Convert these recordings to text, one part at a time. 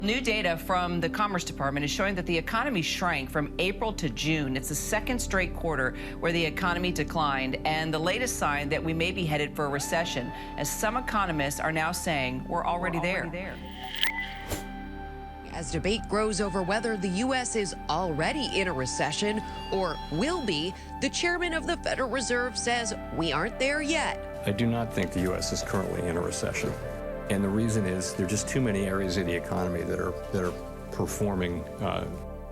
New data from the Commerce Department is showing that the economy shrank from April to June. It's the second straight quarter where the economy declined, and the latest sign that we may be headed for a recession, as some economists are now saying we're already there. As debate grows over whether the U.S. is already in a recession or will be, the chairman of the Federal Reserve says we aren't there yet. I do not think the U.S. is currently in a recession. And the reason is there are just too many areas of the economy that are performing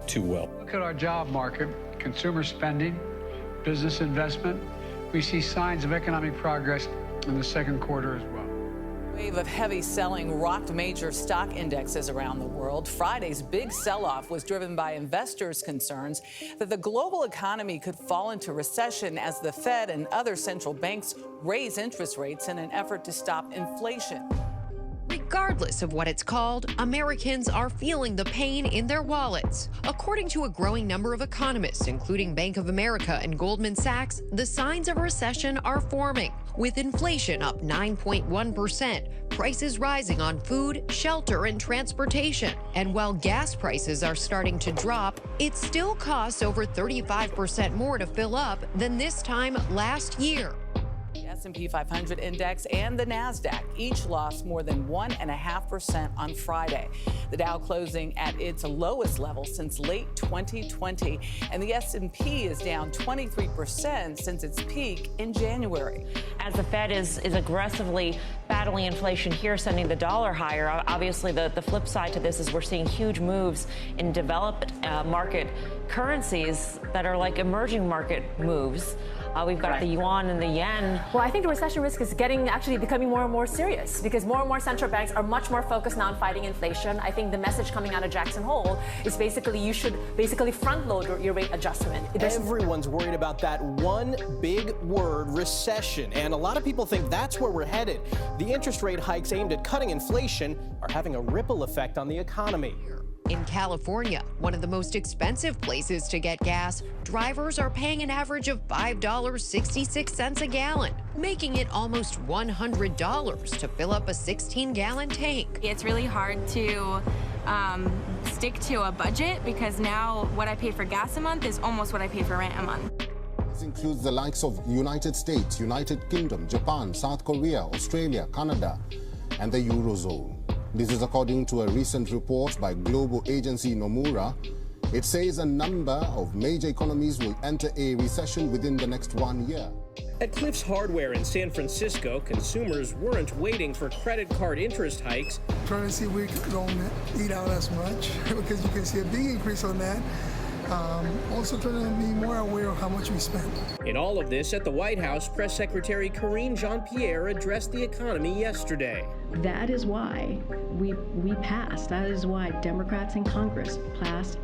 too well. Look at our job market, consumer spending, business investment. We see signs of economic progress in the second quarter as well. A wave of heavy selling rocked major stock indexes around the world. Friday's big sell-off was driven by investors' concerns that the global economy could fall into recession as the Fed and other central banks raise interest rates in an effort to stop inflation. Regardless of what it's called, Americans are feeling the pain in their wallets. According to a growing number of economists, including Bank of America and Goldman Sachs, the signs of a recession are forming, with inflation up 9.1%, prices rising on food, shelter, and transportation. And while gas prices are starting to drop, it still costs over 35% more to fill up than this time last year. The S&P 500 index and the NASDAQ each lost more than 1.5% on Friday. The Dow closing at its lowest level since late 2020, and the S&P is down 23% since its peak in January. As the Fed is aggressively battling inflation here, sending the dollar higher, obviously the flip side to this is we're seeing huge moves in developed market currencies that are like emerging market moves. We've got the yuan and the yen. Well, I think the recession risk is actually becoming more and more serious because more and more central banks are much more focused now on fighting inflation. I think the message coming out of Jackson Hole is basically you should basically front load your rate adjustment. Everyone's worried about that one big word, recession, and a lot of people think that's where we're headed. The interest rate hikes aimed at cutting inflation are having a ripple effect on the economy. In California, one of the most expensive places to get gas, drivers are paying an average of $5.66 a gallon, making it almost $100 to fill up a 16-gallon tank. It's really hard to stick to a budget because now what I pay for gas a month is almost what I pay for rent a month. This includes the likes of United States, United Kingdom, Japan, South Korea, Australia, Canada, and the Eurozone. This is according to a recent report by global agency Nomura. It says a number of major economies will enter a recession within the next 1 year. At Cliff's Hardware in San Francisco, consumers weren't waiting for credit card interest hikes. Trying to see if we don't eat out as much because you can see a big increase on that. Also trying to be more aware of how much we spend. In all of this, at the White House, Press Secretary Karine Jean-Pierre addressed the economy yesterday. That is why we passed. That is why Democrats in Congress passed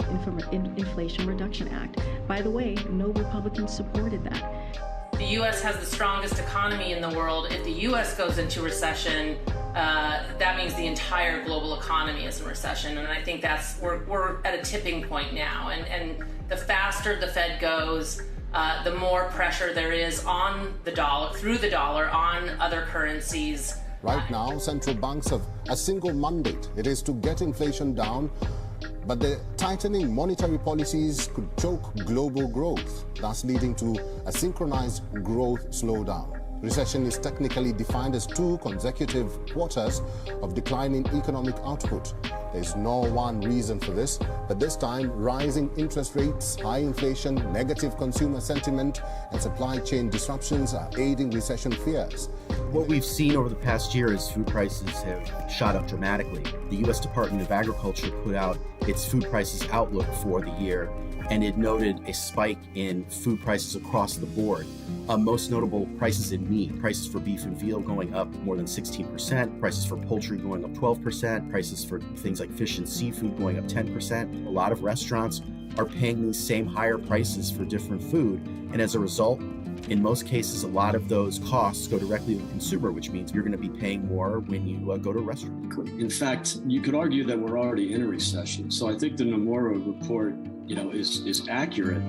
Inflation Reduction Act. By the way, no Republicans supported that. The U.S. has the strongest economy in the world. If the U.S. goes into recession, that means the entire global economy is in recession. And I think we're at a tipping point now. And the faster the Fed goes, the more pressure there is on the dollar, through the dollar, on other currencies. Right now, central banks have a single mandate. It is to get inflation down, but the tightening monetary policies could choke global growth, thus leading to a synchronized growth slowdown. Recession is technically defined as 2 consecutive quarters of declining economic output. There is no one reason for this, but this time rising interest rates, high inflation, negative consumer sentiment, and supply chain disruptions are aiding recession fears. What we've seen over the past year is food prices have shot up dramatically. The U.S. Department of Agriculture put out its food prices outlook for the year, and it noted a spike in food prices across the board. Most notable prices in meat, prices for beef and veal going up more than 16%, prices for poultry going up 12%, prices for things like fish and seafood going up 10%. A lot of restaurants are paying these same higher prices for different food, and as a result, in most cases, a lot of those costs go directly to the consumer, which means you're going to be paying more when you go to a restaurant. In fact, you could argue that we're already in a recession. So I think the Nomura report, is accurate,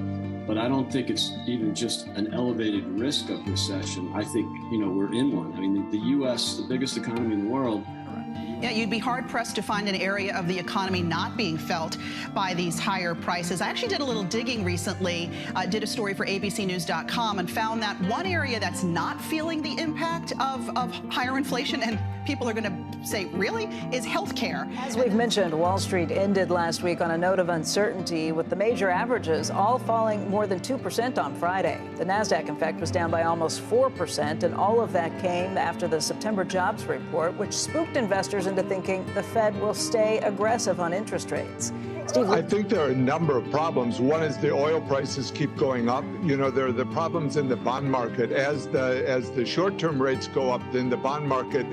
but I don't think it's even just an elevated risk of recession. I think, we're in one. I mean, the U.S., the biggest economy in the world, the Yeah, you'd be hard-pressed to find an area of the economy not being felt by these higher prices. I actually did a little digging recently, did a story for abcnews.com, and found that one area that's not feeling the impact of higher inflation, and people are going to say, really, is healthcare. As we've mentioned, Wall Street ended last week on a note of uncertainty, with the major averages all falling more than 2% on Friday. The NASDAQ, in fact, was down by almost 4%, and all of that came after the September jobs report, which spooked investors into thinking the Fed will stay aggressive on interest rates. Steve, I think there are a number of problems. One is the oil prices keep going up. You know, there are the problems in the bond market. As the short-term rates go up, then the bond market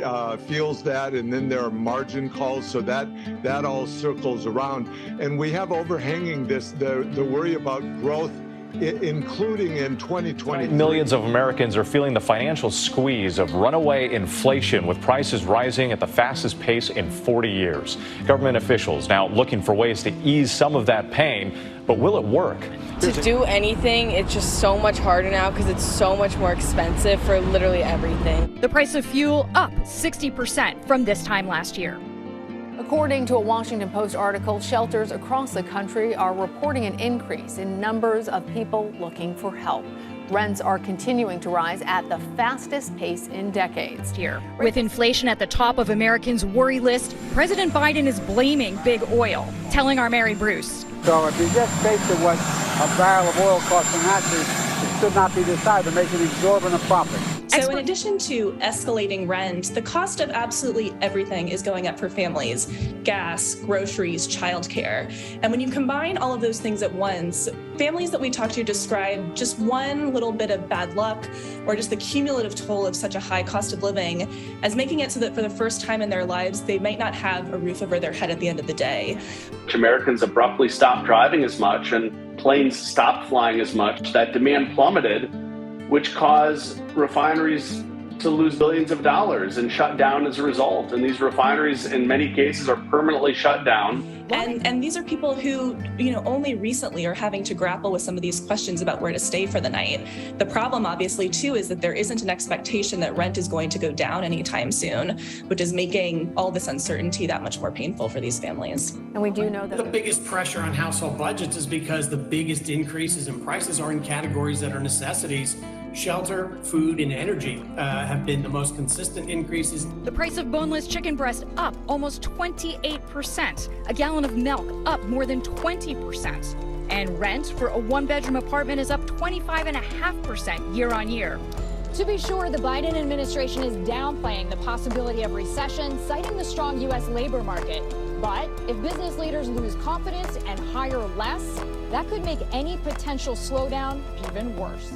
feels that, and then there are margin calls, so that all circles around. And we have overhanging the worry about growth, including in 2020. Millions of Americans are feeling the financial squeeze of runaway inflation, with prices rising at the fastest pace in 40 years. Government officials now looking for ways to ease some of that pain, but will it work? To do anything, it's just so much harder now because it's so much more expensive for literally everything. The price of fuel up 60% from this time last year. According to a Washington Post article, shelters across the country are reporting an increase in numbers of people looking for help. Rents are continuing to rise at the fastest pace in decades here. With inflation at the top of Americans' worry list, President Biden is blaming big oil, telling our Mary Bruce. So if you just base it what a barrel of oil costs in it should not be decided to make an exorbitant profit. So in addition to escalating rent, the cost of absolutely everything is going up for families: gas, groceries, childcare. And when you combine all of those things at once, families that we talk to describe just one little bit of bad luck or just the cumulative toll of such a high cost of living as making it so that for the first time in their lives, they might not have a roof over their head at the end of the day. Americans abruptly stopped driving as much and planes stopped flying as much. That demand plummeted, which caused refineries to lose billions of dollars and shut down as a result. And these refineries, in many cases, are permanently shut down. And these are people who, only recently are having to grapple with some of these questions about where to stay for the night. The problem, obviously, too, is that there isn't an expectation that rent is going to go down anytime soon, which is making all this uncertainty that much more painful for these families. And we do know that the biggest pressure on household budgets is because the biggest increases in prices are in categories that are necessities. Shelter, food, and energy have been the most consistent increases. The price of boneless chicken breast up almost 28%. A gallon of milk up more than 20%. And rent for a one-bedroom apartment is up 25.5% year on year. To be sure, the Biden administration is downplaying the possibility of recession, citing the strong U.S. labor market. But if business leaders lose confidence and hire less, that could make any potential slowdown even worse.